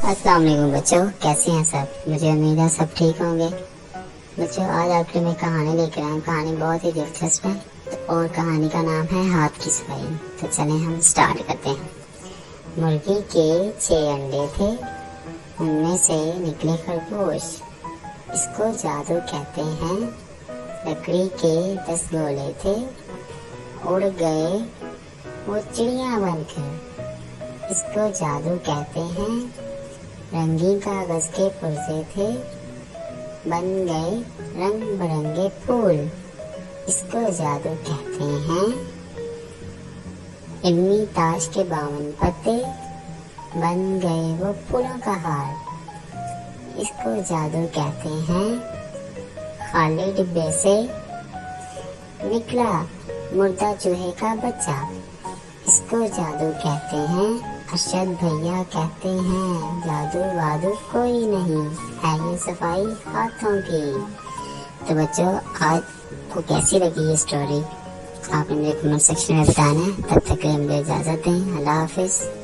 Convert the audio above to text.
अस्सलाम वालेकुम बच्चों, कैसे हैं सब। मुझे उम्मीद है सब ठीक होंगे। बच्चों, आज आपके लिए मैं कहानी लेकर आया हूँ। कहानी बहुत ही दिलचस्प है और कहानी का नाम है हाथ की सफाई। तो चलें हम स्टार्ट करते हैं। मुर्गी के 6 अंडे थे, उनमें से निकले खरगोश। इसको जादू कहते हैं। लकड़ी के 10 गोले थे, उड़ गए वो चिड़िया बनकर। इसको जादू कहते हैं। रंगीन कागज के पुर्जे थे, बन गए रंग बिरंगे फूल। इसको जादू कहते हैं। इल्मी ताश के 52 पत्ते, बन गए वो फूलों का हार। इसको जादू कहते हैं। खाली डिब्बे से निकला मुर्दा चूहे का बच्चा। इसको जादू कहते हैं। अरशद भैया कहते हैं, जादू वादू कोई नहीं है, ये सफाई हाथों की। तो बच्चों, आज को कैसी लगी ये स्टोरी आपने मुझे कमेंट सेक्शन में बताना है। तब तक के लिए मुझे इजाज़त दें। अल्लाह हाफिज़।